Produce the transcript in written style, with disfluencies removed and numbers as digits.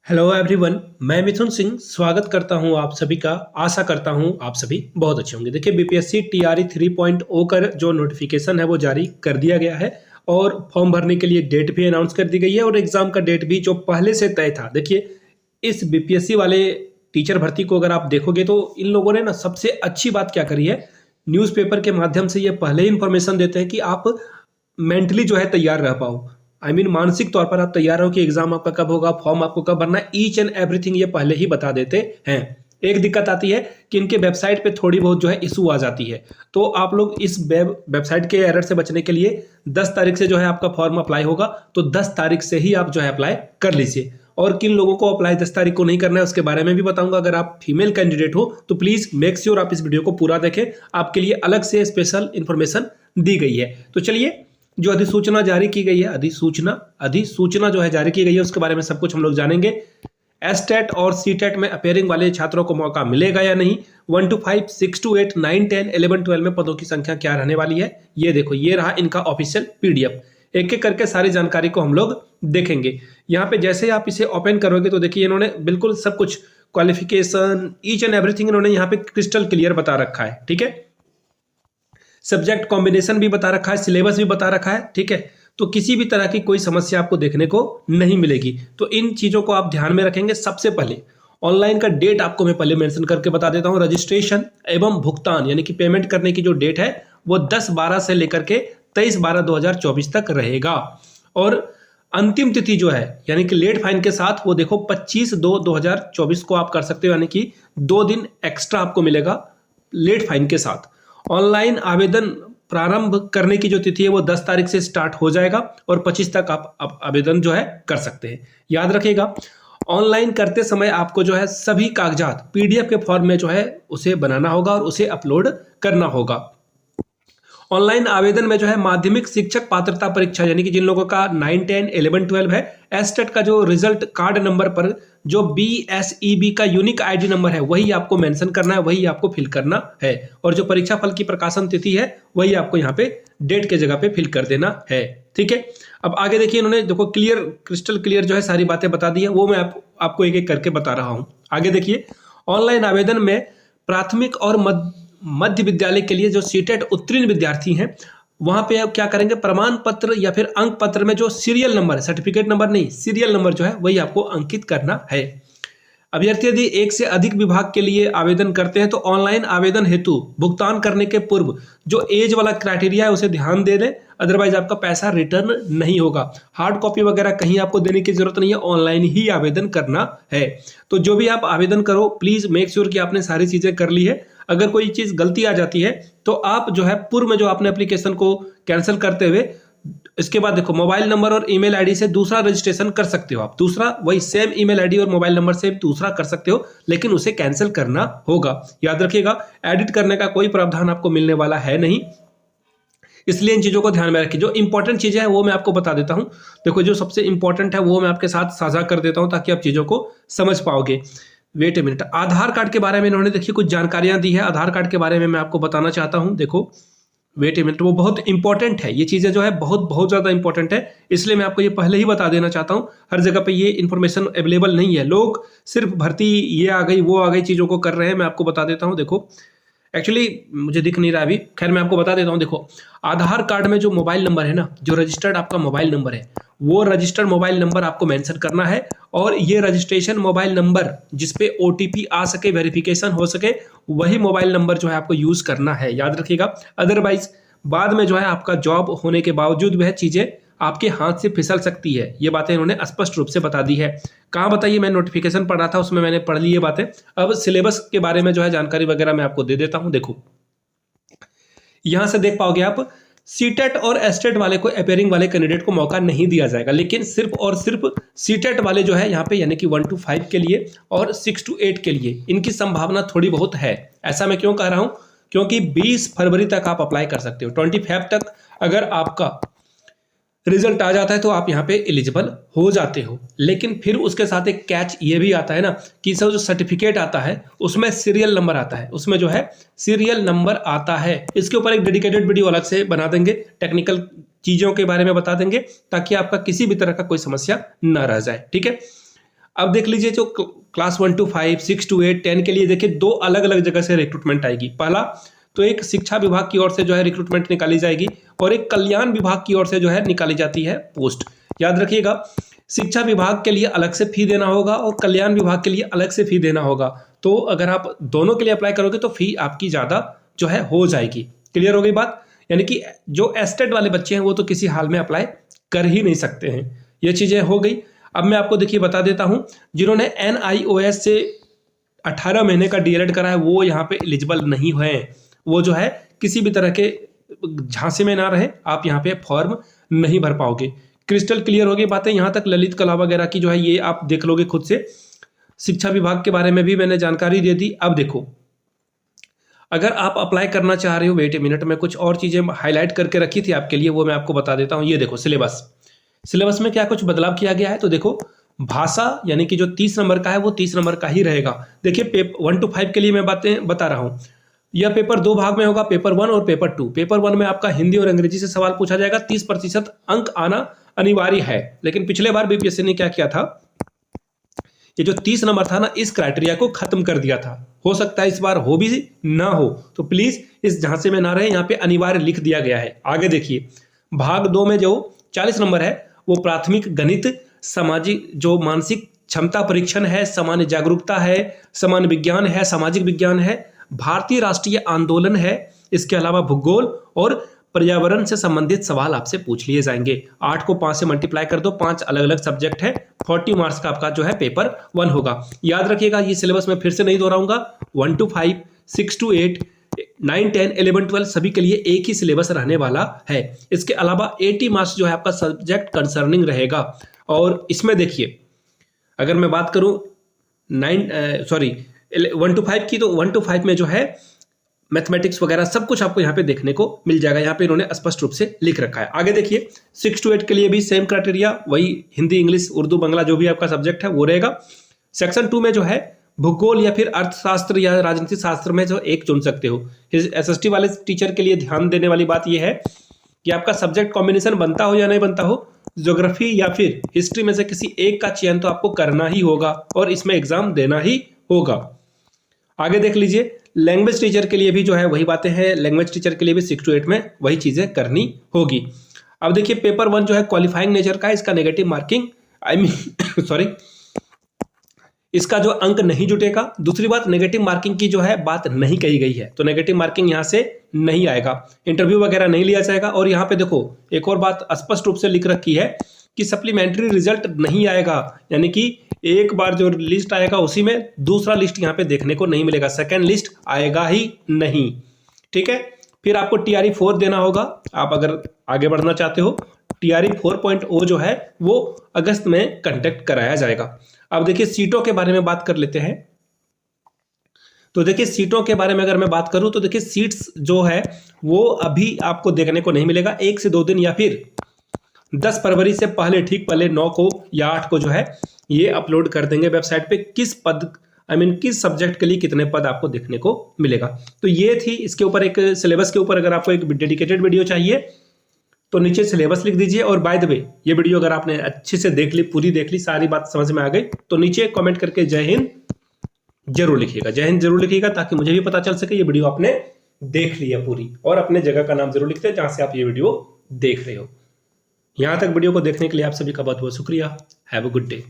Hello everyone, मैं मिथुन सिंह स्वागत करता हूं आप सभी का। आशा करता हूं आप सभी बहुत अच्छे होंगे। देखिए, बीपीएससी टीआरई 3.0 का जो नोटिफिकेशन है वो जारी कर दिया गया है और फॉर्म भरने के लिए डेट भी अनाउंस कर दी गई है और एग्जाम का डेट भी जो पहले से तय था। देखिए, इस बीपीएससी वाले टीचर भर्ती को अगर आप देखोगे तो इन लोगों ने ना सबसे अच्छी बात क्या करी है, न्यूज़पेपर के माध्यम से ये पहले ही इंफॉर्मेशन देते हैं कि आप मेंटली जो है तैयार रह पाओ। मानसिक तौर पर आप तैयार हो कि एग्जाम आपका कब होगा, फॉर्म आपको कब भरना है, ईच एंड एवरीथिंग ये पहले ही बता देते हैं। एक दिक्कत आती है कि इनके वेबसाइट पे थोड़ी बहुत जो है इशू आ जाती है, तो आप लोग इस वेबसाइट के एरर से बचने के लिए 10 तारीख से जो है आपका फॉर्म अप्लाई होगा, तो 10 तारीख से ही आप जो है अप्लाई कर लीजिए। और किन लोगों को अप्लाई 10 तारीख को नहीं करना है उसके बारे में भी बताऊंगा। अगर आप फीमेल कैंडिडेट हो तो प्लीज मेक श्योर आप इस वीडियो को पूरा देखें, आपके लिए अलग से स्पेशल इंफॉर्मेशन दी गई है। तो चलिए, जो अधिसूचना जारी की गई है, अधिसूचना जो है जारी की गई है उसके बारे में सब कुछ हम लोग जानेंगे। एसटेट और सीटेट में अपेयरिंग वाले छात्रों को मौका मिलेगा या नहीं, 1 to 5, 6 to 8, 9, 10, 11, 12 में पदों की संख्या क्या रहने वाली है, ये देखो, ये रहा इनका ऑफिशियल पीडीएफ। एक एक करके सारी जानकारी को हम लोग देखेंगे। यहाँ पे जैसे आप इसे ओपन करोगे तो देखिए, इन्होंने बिल्कुल सब कुछ, क्वालिफिकेशन, ईच एंड एवरीथिंग इन्होंने यहाँ पे क्रिस्टल क्लियर बता रखा है। ठीक है, सब्जेक्ट कॉम्बिनेशन भी बता रखा है, सिलेबस भी बता रखा है। ठीक है, तो किसी भी तरह की कोई समस्या आपको देखने को नहीं मिलेगी। तो इन चीजों को आप ध्यान में रखेंगे। सबसे पहले ऑनलाइन का डेट आपको मैं पहले मेंशन करके बता देता हूं। रजिस्ट्रेशन एवं भुगतान यानी कि पेमेंट करने की जो डेट है वो 10/12 से लेकर के 23/12/2024 तक रहेगा। और अंतिम तिथि जो है यानी कि लेट फाइन के साथ वो देखो 25/2/2024 को आप कर सकते हो, यानी कि 2 दिन एक्स्ट्रा आपको मिलेगा लेट फाइन के साथ। ऑनलाइन आवेदन प्रारंभ करने की जो तिथि है वो 10 तारीख से स्टार्ट हो जाएगा और 25 तक आप आवेदन जो है कर सकते हैं। याद रखिएगा, ऑनलाइन करते समय आपको जो है सभी कागजात पीडीएफ के फॉर्म में जो है उसे बनाना होगा और उसे अपलोड करना होगा। ऑनलाइन आवेदन में जो है माध्यमिक शिक्षक पात्रता परीक्षा यानी कि जिन लोगों का 9, 10, 11, 12 है, एसटेट का जो रिजल्ट कार्ड नंबर पर जो BSEB का यूनिक आईडी नंबर है वही आपको मेंशन करना है, वही आपको फिल करना है। और जो परीक्षा फल की प्रकाशन तिथि है वही आपको यहाँ पे डेट के जगह पे फिल कर देना है। ठीक है, अब आगे देखिए, इन्होंने देखो क्लियर, क्रिस्टल क्लियर जो है सारी बातें बता दी है, वो मैं आपको एक एक करके बता रहा हूँ। आगे देखिए, ऑनलाइन आवेदन में प्राथमिक और मध्य विद्यालय के लिए जो सीटेट उत्तीर्ण विद्यार्थी हैं वहां पे आप क्या करेंगे, प्रमाण पत्र या फिर अंक पत्र में जो सीरियल नंबर है, सर्टिफिकेट नंबर नहीं, सीरियल नंबर जो है वही आपको अंकित करना है। अभ्यर्थी यदि एक से अधिक विभाग के लिए आवेदन करते हैं तो ऑनलाइन आवेदन हेतु भुगतान करने के पूर्व जो एज वाला क्राइटेरिया है उसे ध्यान दे दें, अदरवाइज आपका पैसा रिटर्न नहीं होगा। हार्ड कॉपी वगैरह कहीं आपको देने की जरूरत नहीं है, ऑनलाइन ही आवेदन करना है। तो जो भी आप आवेदन करो प्लीज मेक श्योर कि आपने सारी चीजें कर ली है। अगर कोई चीज गलती आ जाती है तो आप जो है पूर्व में जो आपने एप्लीकेशन को कैंसिल करते हुए इसके बाद देखो मोबाइल नंबर और ईमेल आईडी से दूसरा रजिस्ट्रेशन कर सकते हो। आप दूसरा वही सेम ईमेल आईडी और मोबाइल नंबर से दूसरा कर सकते हो, लेकिन उसे कैंसिल करना होगा। याद रखिएगा, एडिट करने का कोई प्रावधान आपको मिलने वाला है नहीं, इसलिए इन चीजों को ध्यान में रखिए। जो इंपॉर्टेंट चीजें हैं वो मैं आपको बता देता हूं। देखो, जो सबसे इंपॉर्टेंट है वो मैं आपके साथ साझा कर देता हूं ताकि आप चीजों को समझ पाओगे। Wait a minute, Aadhaar card के बारे में इन्होंने देखिए कुछ जानकारियां दी है। आधार कार्ड के बारे में मैं आपको बताना चाहता हूं। देखो, वेट ए मिनट, वो बहुत इंपॉर्टेंट है, ये चीजें जो है बहुत बहुत ज्यादा इंपॉर्टेंट है, इसलिए मैं आपको ये पहले ही बता देना चाहता हूं। हर जगह पे ये इन्फॉर्मेशन अवेलेबल नहीं है, लोग सिर्फ भर्ती ये आ गई वो आ गई चीजों को कर रहे हैं। मैं आपको बता देता हूं। देखो, एक्चुअली मुझे दिख नहीं रहा अभी, खैर मैं आपको बता देता हूँ। देखो, आधार कार्ड में जो मोबाइल नंबर है ना, जो रजिस्टर्ड आपका मोबाइल नंबर है, वो रजिस्टर्ड मोबाइल नंबर आपको मेंशन करना है। और ये रजिस्ट्रेशन मोबाइल नंबर जिसपे OTP आ सके, वेरिफिकेशन हो सके, वही मोबाइल नंबर जो है आपको यूज करना है। याद रखिएगा, अदरवाइज बाद में जो है आपका जॉब होने के बावजूद वह चीजें आपके हाथ से फिसल सकती है। ये बातें इन्होंने स्पष्ट रूप से बता दी है। कहाँ बताइए, मैं नोटिफिकेशन पढ़ रहा था उसमें मैंने पढ़ ली ये बातें। अब सिलेबस के बारे में जो है जानकारी वगैरह मैं आपको दे देता हूं। देखो, यहां से देख पाओगे आप, सीटेट और एसटेट वाले को, अपेयरिंग वाले कैंडिडेट को मौका नहीं दिया जाएगा, लेकिन सिर्फ और सिर्फ सीटेट वाले जो है यहाँ पे यानी कि 1 to 5 के लिए और 6 to 8 के लिए इनकी संभावना थोड़ी बहुत है। ऐसा मैं क्यों कह रहा हूं, क्योंकि 20 फरवरी तक आप अप्लाई कर सकते हो। 25 तक अगर आपका रिजल्ट आ जाता है तो आप यहाँ पे एलिजिबल हो जाते हो। लेकिन फिर उसके साथ एक कैच ये भी आता है ना कि सब जो सर्टिफिकेट आता है उसमें सीरियल नंबर आता है, उसमें जो है सीरियल नंबर आता है। इसके ऊपर एक डेडिकेटेड वीडियो अलग से बना देंगे, टेक्निकल चीजों के बारे में बता देंगे ताकि आपका किसी भी तरह का कोई समस्या ना रह जाए। ठीक है, अब देख लीजिए जो क्लास 1 to 5, 6 to 8, 10 के लिए देखिए दो अलग अलग जगह से रिक्रूटमेंट आएगी। पहला तो एक शिक्षा विभाग की ओर से जो है रिक्रूटमेंट निकाली जाएगी और एक कल्याण विभाग की ओर से जो है निकाली जाती है पोस्ट। याद रखिएगा, शिक्षा विभाग के लिए अलग से फी देना होगा और कल्याण विभाग के लिए अलग से फी देना होगा। तो अगर आप दोनों के लिए अप्लाई करोगे तो फी आपकी ज़्यादा जो है हो जाएगी। क्लियर हो गई बात? यानी कि जो एस्टेट वाले बच्चे हैं वो तो किसी हाल में अप्लाई कर ही नहीं सकते हैं। ये चीज़ें हो गई। अब मैं आपको देखिए बता देता हूँ, जिन्होंने NIOS से 18 महीने का DLED करा है वो यहाँ पे एलिजिबल नहीं हुए हैं। वो जो है किसी भी तरह के झांसे में ना रहे, आप यहाँ पे फॉर्म नहीं भर पाओगे। क्रिस्टल क्लियर हो गई बातें यहाँ तक। ललित कला वगैरह की जो है ये आप देख लोगे खुद से। शिक्षा विभाग के बारे में भी मैंने जानकारी दे दी। अब देखो, अगर आप अप्लाई करना चाह रहे हो, वेट ए मिनट, में कुछ और चीज़ें हाईलाइट करके रखी थी आपके लिए, वो मैं आपको बता देता हूँ। ये देखो सिलेबस में क्या कुछ बदलाव किया गया है। तो देखो भाषा यानी कि जो 30 नंबर का है वो 30 नंबर का ही रहेगा। देखिए पेपर 1 to 5 के लिए मैं बातें बता रहा हूँ। यह पेपर दो भाग में होगा, पेपर 1 और पेपर 2। पेपर 1 में आपका हिंदी और अंग्रेजी से सवाल पूछा जाएगा। 30% अंक आना अनिवार्य है। लेकिन पिछले बार BPSC ने क्या किया था, ये जो 30 नंबर था ना, इस क्राइटेरिया को खत्म कर दिया था। हो सकता है इस बार हो भी ना हो, तो प्लीज इस झांसे में ना रहे। यहाँ पे अनिवार्य लिख दिया गया है। आगे देखिए भाग 2 में जो 40 नंबर है वो प्राथमिक गणित, सामाजिक जो मानसिक क्षमता परीक्षण है, सामान्य जागरूकता है, सामान्य विज्ञान है, सामाजिक विज्ञान है, भारतीय राष्ट्रीय आंदोलन है, इसके अलावा भूगोल और पर्यावरण से संबंधित सवाल आपसे पूछ लिए जाएंगे। 8 को 5 से मल्टीप्लाई कर दो, 5 अलग अलग सब्जेक्ट है। 40 मार्क्स का आपका जो है पेपर 1 होगा। याद रखिएगा ये सिलेबस मैं फिर से नहीं दोहराऊंगा। 1 to 5, 6 to 8, 9, 10, 11, 12 सभी के लिए एक ही सिलेबस रहने वाला है। इसके अलावा 80 मार्क्स जो है आपका सब्जेक्ट कंसर्निंग रहेगा। और इसमें देखिए अगर मैं बात करूं 1 to 5 की, तो 1 to 5 में जो है मैथमेटिक्स वगैरह सब कुछ आपको यहाँ पे देखने को मिल जाएगा। यहाँ पे इन्होंने स्पष्ट रूप से लिख रखा है। आगे देखिए 6 to 8 के लिए भी सेम क्राइटेरिया, वही हिंदी, इंग्लिश, उर्दू, बांग्ला जो भी आपका सब्जेक्ट है वो रहेगा। सेक्शन 2 में जो है भूगोल या फिर अर्थशास्त्र या राजनीति शास्त्र में जो एक चुन सकते हो। SST वाले टीचर के लिए ध्यान देने वाली बात यह है कि आपका सब्जेक्ट कॉम्बिनेशन बनता हो या नहीं बनता हो, ज्योग्राफी या फिर हिस्ट्री में से किसी एक का चयन तो आपको करना ही होगा और इसमें एग्जाम देना ही होगा। आगे देख लीजिए लैंग्वेज टीचर के लिए भी जो है वही बातें हैं। लैंग्वेज टीचर के लिए भी 6 to 8 में वही चीजें करनी होगी। अब देखिए पेपर 1 जो है क्वालिफाइंग नेचर का है, इसका नेगेटिव मार्किंग इसका जो अंक नहीं जुटेगा। दूसरी बात, नेगेटिव मार्किंग की जो है बात नहीं कही गई है, तो नेगेटिव मार्किंग यहाँ से नहीं आएगा। इंटरव्यू वगैरह नहीं लिया जाएगा। और यहाँ पे देखो एक और बात स्पष्ट रूप से लिख रखी है कि सप्लीमेंट्री रिजल्ट नहीं आएगा, यानी कि एक बार जो लिस्ट आएगा उसी में दूसरा लिस्ट यहाँ पे देखने को नहीं मिलेगा। सेकेंड लिस्ट आएगा ही नहीं। ठीक है, फिर आपको TRE 4 देना होगा। आप अगर आगे बढ़ना चाहते हो, TRE 4.0 जो है वो अगस्त में कंडक्ट कराया जाएगा। अब देखिए सीटों के बारे में बात कर लेते हैं। तो देखिए सीटों के बारे में अगर मैं बात करूं तो देखिए सीट्स जो है वो अभी आपको देखने को नहीं मिलेगा। 1 से 2 दिन या फिर 10 फरवरी से पहले, ठीक पहले 9 को या 8 को जो है ये अपलोड कर देंगे वेबसाइट पे किस पद किस सब्जेक्ट के लिए कितने पद आपको देखने को मिलेगा। तो ये थी इसके ऊपर एक सिलेबस के ऊपर। अगर आपको एक डेडिकेटेड वीडियो चाहिए तो नीचे सिलेबस लिख दीजिए। और बाय द वे ये वीडियो अगर आपने अच्छे से देख ली, पूरी देख ली, सारी बात समझ में आ गई, तो नीचे कमेंट करके जय हिंद जरूर लिखिएगा। जय हिंद जरूर लिखिएगा ताकि मुझे भी पता चल सके ये वीडियो आपने देख ली है पूरी। और अपने जगह का नाम जरूर लिखते हैं जहां से आप ये वीडियो देख रहे हो। यहां तक वीडियो को देखने के लिए आप सभी का बहुत बहुत शुक्रिया। Have a good day.